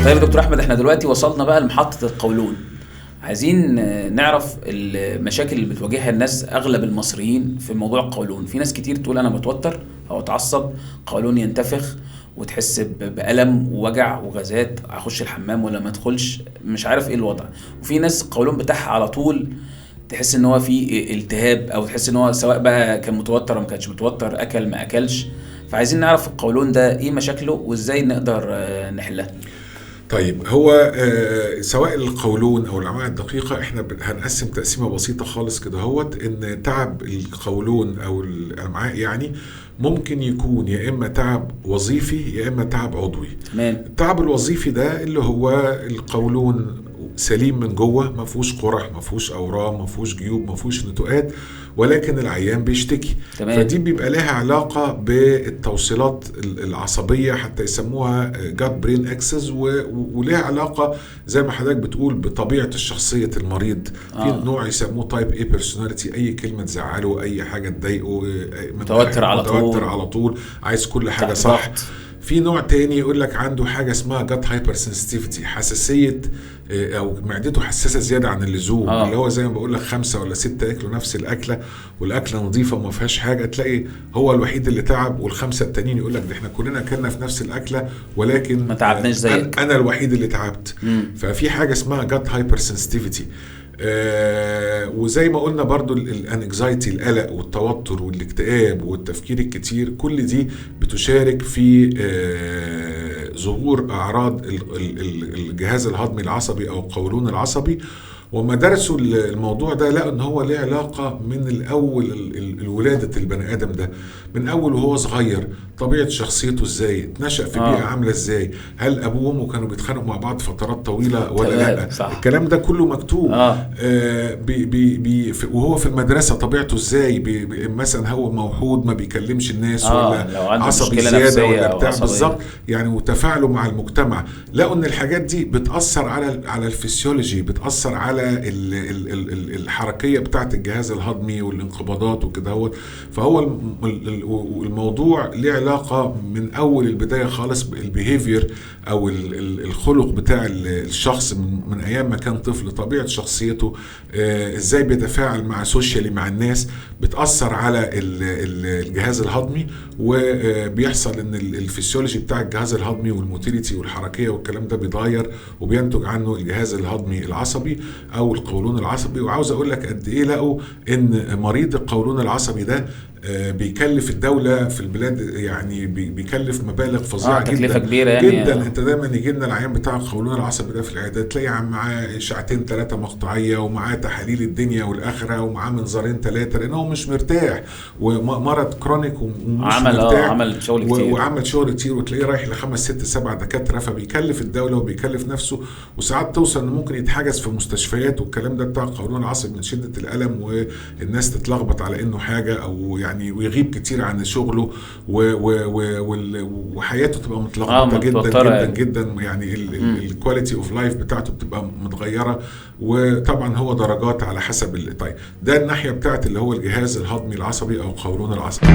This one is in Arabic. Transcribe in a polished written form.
طيب يا دكتور احمد، احنا دلوقتي وصلنا بقى لمحطة القولون. عايزين نعرف المشاكل اللي بتواجهها الناس، اغلب المصريين في موضوع القولون. في ناس كتير تقول انا بتوتر او اتعصب، قولون ينتفخ وتحس بألم ووجع وغازات، اخش الحمام ولا ما ادخلش، مش عارف ايه الوضع. وفي ناس القولون بتاعها على طول تحس ان هو في التهاب، او تحس ان هو سواء بقى كان متوتر او ما كانش متوتر، اكل ما اكلش. فعايزين نعرف القولون ده ايه مشاكله وازاي نقدر نحلها. طيب، هو سواء القولون او الامعاء الدقيقه احنا هنقسم تقسيمه بسيطه خالص كده هوت، ان تعب القولون او الامعاء يعني ممكن يكون يا اما تعب وظيفي يا اما تعب عضوي. تمام. التعب الوظيفي ده اللي هو القولون سليم من جوه، ما فيهوش قرح، ما فيهوش اورام، ما فيهوش جيوب، ما فيهوش نتوءات، ولكن العيان بيشتكي. تمام. فدي بيبقى لها علاقه بالتوصيلات العصبيه، حتى يسموها جات برين اكسس، ولها علاقه زي ما حضرتك بتقول بطبيعه الشخصيه المريض. في نوع يسموه تايب اي بيرسوناليتي، اي كلمه تزعله، اي حاجه تضايقه، متوتر على طول، عايز كل حاجه صح. في نوع تاني يقول لك عنده حاجه اسمها جات هايبر سنسيتيفيتي، حساسيه او معدته حساسه زياده عن اللزوم. اللي هو زي ما بقول لك 5 ولا 6 ياكلوا نفس الاكله والاكله نظيفه وما فيهاش حاجه، تلاقي هو الوحيد اللي تعب، والخمسه التانيين يقول لك ده احنا كلنا اكلنا في نفس الاكله ولكن ما تعبناش زيك، انا الوحيد اللي تعبت. ففي حاجه اسمها جات هايبر سنسيتيفيتي. وزي ما قلنا برضو الانكزايتي، القلق والتوتر والاكتئاب والتفكير الكتير، كل دي بتشارك في ظهور اعراض الجهاز الهضمي العصبي او القولون العصبي. وما درسوا الموضوع ده لقوا ان هو له علاقه من الاول، الولاده البني ادم ده من اول وهو صغير، طبيعه شخصيته ازاي، اتنشأ في بيئه عامله ازاي، هل ابوه وامه كانوا بيتخانقوا مع بعض فترات طويله ولا لا. صح. الكلام ده كله مكتوب. وهو في المدرسه طبيعته ازاي، مثلا هو موحود ما بيكلمش الناس، ولا عصبي زياده ولا بتاع، بالظبط يعني، وتفاعله مع المجتمع. لقوا ان الحاجات دي بتاثر على الفسيولوجي، بتاثر على الحركيه بتاعه الجهاز الهضمي والانقباضات وكده. فهو الموضوع له علاقه من اول البدايه خالص بالبيهيفير او الخلق بتاع الشخص من ايام ما كان طفل، طبيعه شخصيته، ازاي بيتفاعل مع سوشيالي مع الناس، بتاثر على الجهاز الهضمي، وبيحصل ان الفسيولوجي بتاع الجهاز الهضمي والموتيليتي والحركيه والكلام ده بيتغير، وبينتج عنه الجهاز الهضمي العصبي او القولون العصبي. وعاوز اقول لك قد ايه لقوا ان مريض القولون العصبي ده بيكلف الدولة في البلاد، يعني بيكلف مبالغ فظيعة جدا، تكلفة كبيرة يعني جدا. انت دايما يجي لنا العيان بتاع القولون العصبي ده في العيادة تلاقي معاه 2-3 مقطعية، ومعاه تحاليل الدنيا والآخرة، ومعاه منظارين 3، لأنه مش مرتاح، ومرض كرونيك ومش مرتاح، عمل شغل كتير وعمل شغل كتير، وتلاقيه رايح ل5-6-7 دكاترة. فبيكلف الدولة وبيكلف نفسه، وساعات توصل انه ممكن يتحجز في مستشفيات والكلام ده بتاع القولون العصبي من شدة الألم، والناس تتلخبط على انه حاجة، او يعني ويغيب كتير عن شغله، وحياته تبقى متلخبطه جدا جدا يعني الكواليتي اوف لايف بتاعته بتبقى متغيره. وطبعا هو درجات على حسب طيب ده الناحيه بتاعت اللي هو الجهاز الهضمي العصبي او القولون العصبي.